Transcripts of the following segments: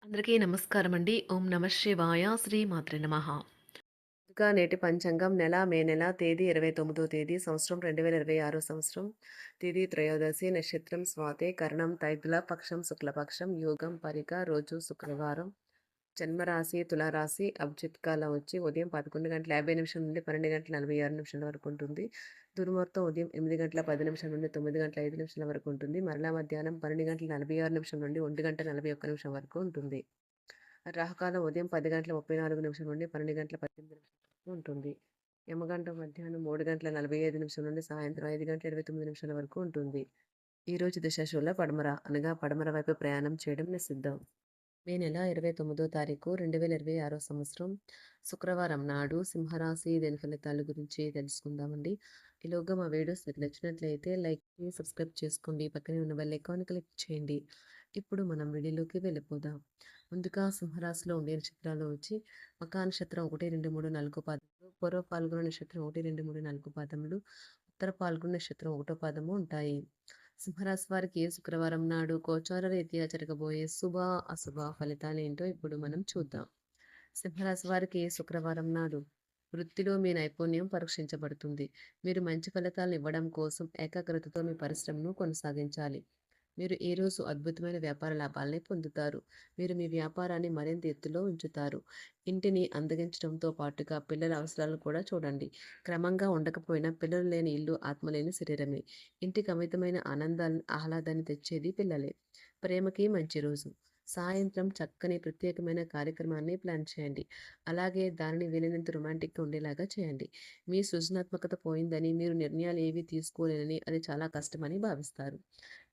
అందరికీ నమస్కారం అండి. ఓం నమ శివాయ. శ్రీ మాత్రే నమః. ముందుగా నేటి పంచాంగం మే నెల తేదీ 29వ తేదీ సంవత్సరం 2026 సంవత్సరం. తిథి త్రయోదశి, నక్షత్రం స్వాతి, కరణం తైతుల, పక్షం శుక్లపక్షం, యోగం పరిక, రోజు శుక్రవారం. జన్మరాశి తులారాశి. అభిజిత్ కాలం వచ్చి ఉదయం 11:50 నుండి 12:46 వరకు ఉంటుంది. దుర్ముహూర్తం ఉదయం 8:10 నుండి 9:05 వరకు ఉంటుంది. మరలా మధ్యాహ్నం 12:46 నుండి 1:41 వరకు ఉంటుంది. రాహుకాలం ఉదయం 10:34 నుండి 12:18 వరకు ఉంటుంది. యమగండం మధ్యాహ్నం 3:45 నుండి సాయంత్రం 5:29 వరకు ఉంటుంది. ఈ రోజు దిశాశూల పడమర అనగా పడమర వైపు ప్రయాణం చేయడం నిషిద్ధం. మే నెల 29వ తారీఖు 2026 సంవత్సరం శుక్రవారం నాడు సింహరాశి దీని ఫలితాల గురించి తెలుసుకుందామండి. ఈలోగా మా వీడియోస్ మీకు నచ్చినట్లయితే లైక్ చేసి సబ్స్క్రైబ్ చేసుకోండి. పక్కనే ఉన్న బెల్ ఐకాన్ క్లిక్ చేయండి. ఇప్పుడు మనం వీడియోలోకి వెళ్ళిపోదాం. ముందుగా సింహరాశిలో ఉండే నక్షత్రాలు వచ్చి మకా నక్షత్రం 1, 2, 3, 4 పాదములు, పూర్వ పాల్గొన నక్షత్రం 1, 2, 3, 4 పాదములు, ఉత్తర పాల్గొన నక్షత్రం 1వ పాదము ఉంటాయి. సింహరాశి వారికి శుక్రవారం నాడు గోచార రీత్యా జరగబోయే శుభ అశుభ ఫలితాలు ఏంటో ఇప్పుడు మనం చూద్దాం. సింహరాశి వారికి శుక్రవారం నాడు వృత్తిలో మీ నైపుణ్యం పరీక్షించబడుతుంది. మీరు మంచి ఫలితాలను ఇవ్వడం కోసం ఏకాగ్రతతో మీ పరిశ్రమను కొనసాగించాలి. మీరు ఈ రోజు అద్భుతమైన వ్యాపార లాభాలని పొందుతారు. మీరు మీ వ్యాపారాన్ని మరింత ఎత్తులో ఉంచుతారు. ఇంటిని అందగించడంతో పాటుగా పిల్లల అవసరాలను కూడా చూడండి. క్రమంగా ఉండకపోయినా పిల్లలు లేని ఇల్లు ఆత్మ లేని శరీరమే. ఇంటికి అమితమైన ఆహ్లాదాన్ని తెచ్చేది పిల్లలే. ప్రేమకి మంచి రోజు. సాయంత్రం చక్కని ప్రత్యేకమైన కార్యక్రమాన్ని ప్లాన్ చేయండి. అలాగే దానిని వీలైనంత రొమాంటిక్గా ఉండేలాగా చేయండి. మీ సృజనాత్మకత పోయిందని, మీరు నిర్ణయాలు ఏవి తీసుకోలేనని, అది చాలా కష్టమని భావిస్తారు.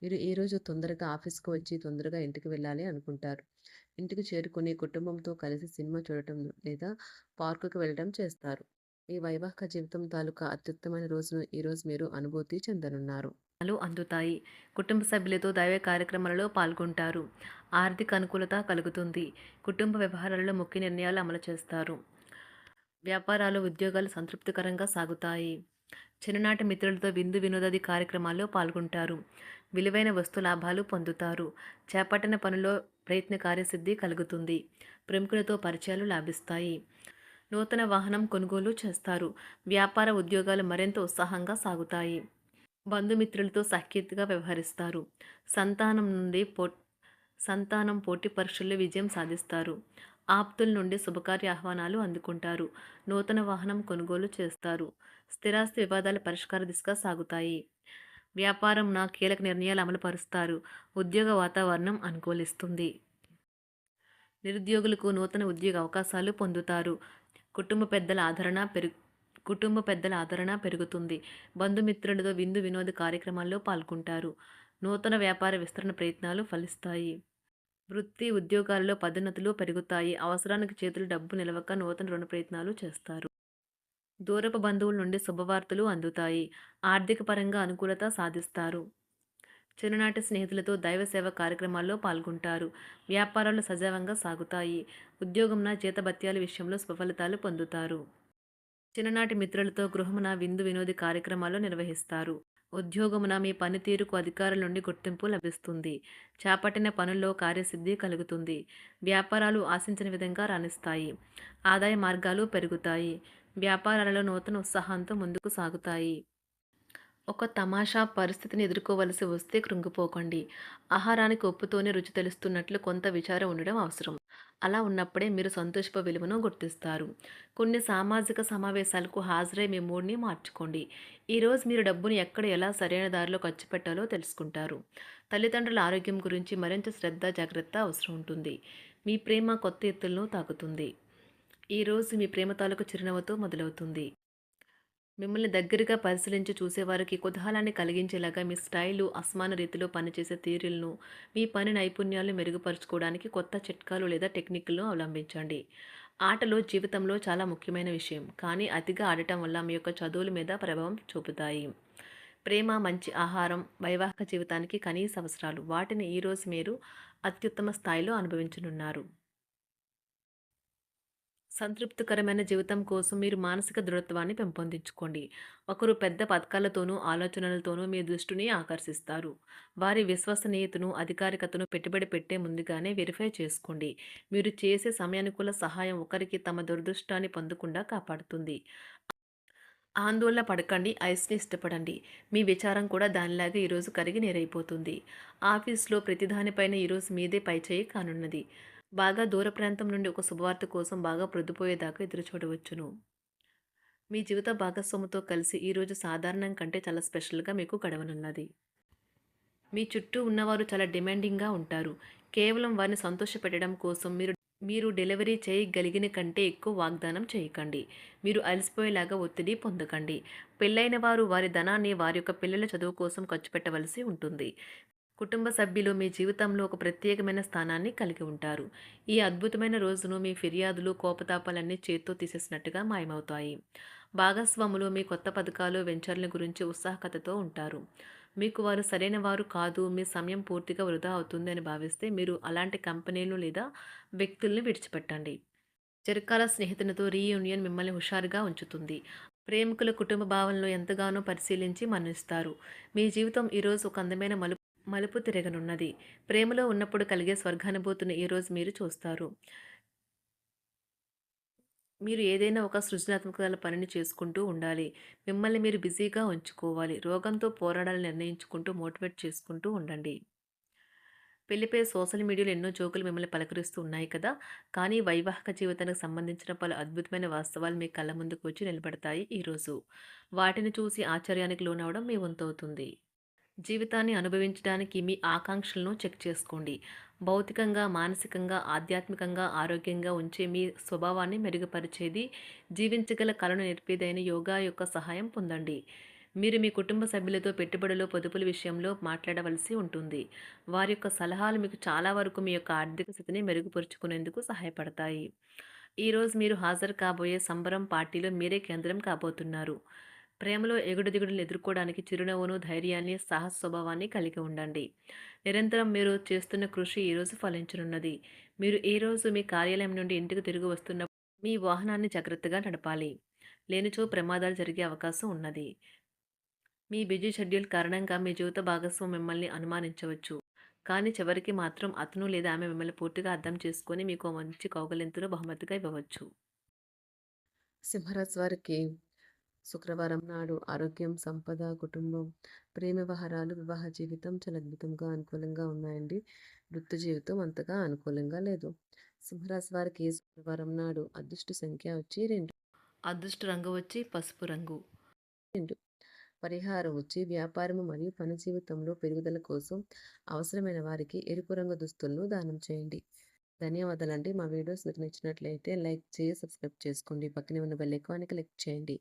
మీరు ఈరోజు తొందరగా ఆఫీస్‌కి వచ్చి తొందరగా ఇంటికి వెళ్ళాలి అనుకుంటారు. ఇంటికి చేరుకొని కుటుంబంతో కలిసి సినిమా చూడటం లేదా పార్కుకి వెళ్ళడం చేస్తారు. మీ వైవాహిక జీవితం తాలూకా అత్యుత్తమైన రోజును ఈరోజు మీరు అనుభూతి చెందనున్నారు. అందుతాయి. కుటుంబ సభ్యులతో దైవ కార్యక్రమాలలో పాల్గొంటారు. ఆర్థిక అనుకూలత కలుగుతుంది. కుటుంబ వ్యవహారాలలో ముఖ్య నిర్ణయాలు అమలు చేస్తారు. వ్యాపారాలు, ఉద్యోగాలు సంతృప్తికరంగా సాగుతాయి. చిన్ననాటి మిత్రులతో విందు వినోదాది కార్యక్రమాల్లో పాల్గొంటారు. విలువైన వస్తు లాభాలు పొందుతారు. చేపట్టిన పనిలో ప్రయత్న కార్యసిద్ధి కలుగుతుంది. ప్రముఖులతో పరిచయాలు లాభిస్తాయి. నూతన వాహనం కొనుగోలు చేస్తారు. వ్యాపార ఉద్యోగాలు మరింత ఉత్సాహంగా సాగుతాయి. బంధుమిత్రులతో సఖ్యతగా వ్యవహరిస్తారు. సంతానం నుండి సంతానం పోటీ పరీక్షల్లో విజయం సాధిస్తారు. ఆప్తుల నుండి శుభకార్య ఆహ్వానాలు అందుకుంటారు. నూతన వాహనం కొనుగోలు చేస్తారు. స్థిరాస్తి వివాదాల పరిష్కార దిశగా సాగుతాయి. వ్యాపారంన కీలక నిర్ణయాలు అమలుపరుస్తారు. ఉద్యోగ వాతావరణం అనుకూలిస్తుంది. నిరుద్యోగులకు నూతన ఉద్యోగ అవకాశాలు పొందుతారు. కుటుంబ పెద్దల ఆదరణ పెరుగుతుంది. బంధుమిత్రులతో విందు వినోద కార్యక్రమాల్లో పాల్గొంటారు. నూతన వ్యాపార విస్తరణ ప్రయత్నాలు ఫలిస్తాయి. వృత్తి ఉద్యోగాల్లో పదోన్నతులు పెరుగుతాయి. అవసరానికి చేతులు డబ్బు నిలవక నూతన రుణ ప్రయత్నాలు చేస్తారు. దూరపు బంధువుల నుండి శుభవార్తలు అందుతాయి. ఆర్థిక పరంగా అనుకూలత సాధిస్తారు. చిన్ననాటి స్నేహితులతో దైవ సేవ కార్యక్రమాల్లో పాల్గొంటారు. వ్యాపారాలు సజావంగా సాగుతాయి. ఉద్యోగంన జీతభత్యాల విషయంలో స్వఫలితాలు పొందుతారు. చిన్ననాటి మిత్రులతో గృహమున విందు వినోది కార్యక్రమాలు నిర్వహిస్తారు. ఉద్యోగమున మీ పనితీరుకు అధికారుల నుండి గుర్తింపు లభిస్తుంది. చేపట్టిన పనుల్లో కార్యసిద్ధి కలుగుతుంది. వ్యాపారాలు ఆశించిన విధంగా రాణిస్తాయి. ఆదాయ మార్గాలు పెరుగుతాయి. వ్యాపారాలలో నూతన ఉత్సాహంతో ముందుకు సాగుతాయి. ఒక తమాషా పరిస్థితిని ఎదుర్కోవలసి వస్తే కృంగిపోకండి. ఆహారానికి ఉప్పుతోనే రుచి తెలుస్తున్నట్లు కొంత విచారం ఉండడం అవసరం. అలా ఉన్నప్పుడే మీరు సంతోషపు విలువను గుర్తిస్తారు. కొన్ని సామాజిక సమావేశాలకు హాజరై మీ మూడ్ని మార్చుకోండి. ఈరోజు మీరు డబ్బుని ఎక్కడ ఎలా సరైన దారిలో ఖర్చు పెట్టాలో తెలుసుకుంటారు. తల్లిదండ్రుల ఆరోగ్యం గురించి మరింత శ్రద్ధ జాగ్రత్త అవసరం ఉంటుంది. మీ ప్రేమ కొత్త ఎత్తులను తాకుతుంది. ఈరోజు మీ ప్రేమ తాలూకు చిరునవ్వుతో మొదలవుతుంది. మిమ్మల్ని దగ్గరగా పరిశీలించి చూసేవారికి కుతూహలాన్ని కలిగించేలాగా మీ స్టైలు, అసమాన రీతిలో పనిచేసే తీరులను, మీ పని నైపుణ్యాలను మెరుగుపరుచుకోవడానికి కొత్త చిట్కాలు లేదా టెక్నిక్లను అవలంబించండి. ఆటలు జీవితంలో చాలా ముఖ్యమైన విషయం, కానీ అతిగా ఆడటం వల్ల మీ యొక్క చదువుల మీద ప్రభావం చూపుతాయి. ప్రేమ, మంచి ఆహారం, వైవాహిక జీవితానికి కనీస అవసరాలు. వాటిని ఈరోజు మీరు అత్యుత్తమ స్థాయిలో అనుభవించనున్నారు. సంతృప్తికరమైన జీవితం కోసం మీరు మానసిక దృఢత్వాన్ని పెంపొందించుకోండి. ఒకరు పెద్ద పథకాలతోనూ, ఆలోచనలతోనూ మీ దృష్టిని ఆకర్షిస్తారు. వారి విశ్వసనీయతను, అధికారికతను పెట్టుబడి పెట్టే ముందుగానే వెరిఫై చేసుకోండి. మీరు చేసే సమయానుకూల సహాయం ఒకరికి తమ దురదృష్టాన్ని పొందకుండా కాపాడుతుంది. ఆందోళన పడకండి. ఐస్‌ని ఇష్టపడండి. మీ విచారం కూడా దానిలాగే ఈరోజు కరిగి నీరైపోతుంది. ఆఫీస్‌లో ప్రతి దానిపైన ఈరోజు మీదే పైచేయి కానున్నది. బాగా దూర ప్రాంతం నుండి ఒక శుభవార్త కోసం బాగా ప్రొద్దుపోయేదాకా ఎదురుచూడవచ్చును. మీ జీవిత భాగస్వామితో కలిసి ఈరోజు సాధారణం కంటే చాలా స్పెషల్‌గా మీకు గడవనున్నది. మీ చుట్టూ ఉన్నవారు చాలా డిమాండింగ్‌గా ఉంటారు. కేవలం వారిని సంతోషపెట్టడం కోసం మీరు మీరు డెలివరీ చేయగలిగిన కంటే ఎక్కువ వాగ్దానం చేయకండి. మీరు అలసిపోయేలాగా ఒత్తిడి పొందకండి. పెళ్లైన వారు వారి ధనాన్ని వారి యొక్క పిల్లల చదువు కోసం ఖర్చు పెట్టవలసి ఉంటుంది. కుటుంబ సభ్యులు మీ జీవితంలో ఒక ప్రత్యేకమైన స్థానాన్ని కలిగి ఉంటారు. ఈ అద్భుతమైన రోజును మీ ఫిర్యాదులు, కోపతాపాలన్నీ చేత్తో తీసేసినట్టుగా మాయమవుతాయి. భాగస్వాములు మీ కొత్త పథకాలు, వెంచర్ల గురించి ఉత్సాహకతతో ఉంటారు. మీకు వారు సరైన వారు కాదు, మీ సమయం పూర్తిగా వృధా అవుతుంది అని భావిస్తే మీరు అలాంటి కంపెనీలు లేదా వ్యక్తుల్ని విడిచిపెట్టండి. చిరకాల స్నేహితునితో రీయూనియన్ మిమ్మల్ని హుషారుగా ఉంచుతుంది. ప్రేమికుల కుటుంబ భావనలు ఎంతగానో పరిశీలించి మన్నిస్తారు. మీ జీవితం ఈరోజు ఒక అందమైన మలుపు తిరగనున్నది. ప్రేమలో ఉన్నప్పుడు కలిగే స్వర్గానుభూతిని ఈరోజు మీరు చూస్తారు. మీరు ఏదైనా ఒక సృజనాత్మక పనిని చేసుకుంటూ ఉండాలి. మిమ్మల్ని మీరు బిజీగా ఉంచుకోవాలి. రోగంతో పోరాడాలని నిర్ణయించుకుంటూ మోటివేట్ చేసుకుంటూ ఉండండి. పెళ్లిపై సోషల్ మీడియాలో ఎన్నో జోకులు మిమ్మల్ని పలకరిస్తూ ఉన్నాయి కదా! కానీ వైవాహిక జీవితానికి సంబంధించిన పలు అద్భుతమైన వాస్తవాలు మీ కళ్ళ ముందుకు వచ్చి నిలబడతాయి ఈరోజు. వాటిని చూసి ఆశ్చర్యానికి లోనవ్వడం మీ వంతవుతుంది. జీవితాన్ని అనుభవించడానికి మీ ఆకాంక్షలను చెక్ చేసుకోండి. భౌతికంగా, మానసికంగా, ఆధ్యాత్మికంగా ఆరోగ్యంగా ఉంచే మీ స్వభావాన్ని మెరుగుపరిచేది, జీవించగల కళను నేర్పేదైన యోగా యొక్క సహాయం పొందండి. మీరు మీ కుటుంబ సభ్యులతో పెట్టుబడులు, పొదుపుల విషయంలో మాట్లాడవలసి ఉంటుంది. వారి యొక్క సలహాలు మీకు చాలా వరకు మీ యొక్క ఆర్థిక స్థితిని మెరుగుపరుచుకునేందుకు సహాయపడతాయి. ఈరోజు మీరు హాజరు కాబోయే సంబరం పార్టీలో మీరే కేంద్రం కాబోతున్నారు. ప్రేమలో ఎగుడుదిగుడులను ఎదుర్కోవడానికి చిరునవ్వును, ధైర్యాన్ని, సాహస స్వభావాన్ని కలిగి ఉండండి. నిరంతరం మీరు చేస్తున్న కృషి ఈరోజు ఫలించనున్నది. మీరు ఈరోజు మీ కార్యాలయం నుండి ఇంటికి తిరిగి వస్తున్నప్పుడు మీ వాహనాన్ని జాగ్రత్తగా నడపాలి. లేనిచో ప్రమాదాలు జరిగే అవకాశం ఉన్నది. మీ బిజీ షెడ్యూల్ కారణంగా మీ జీవిత భాగస్వామి మిమ్మల్ని అనుమానించవచ్చు. కానీ చివరికి మాత్రం అతను లేదా ఆమె మిమ్మల్ని పూర్తిగా అర్థం చేసుకొని మీకు ఓ మంచి కౌగిలింతను బహుమతిగా ఇవ్వవచ్చు. సింహరాశి వారికి శుక్రవారం నాడు ఆరోగ్యం, సంపద, కుటుంబం, ప్రేమ వ్యవహారాలు, వివాహ జీవితం చాలా అద్భుతంగా అనుకూలంగా ఉన్నాయండి. వృత్తి జీవితం అంతగా అనుకూలంగా లేదు. సింహరాశి వారికి శుక్రవారం నాడు అదృష్ట సంఖ్య వచ్చి 2. అదృష్ట రంగు వచ్చి పసుపు రంగు. 2. పరిహారం వచ్చి వ్యాపారము మరియు పని జీవితంలో పెరుగుదల కోసం అవసరమైన వారికి ఎరుపు రంగు దుస్తులను దానం చేయండి. ధన్యవాదాలండి. మా వీడియోస్ మీకు నచ్చినట్లయితే లైక్ చేసి సబ్స్క్రైబ్ చేసుకోండి. పక్కనే ఉన్న బెల్ ఐకాన్‌ని క్లిక్ చేయండి.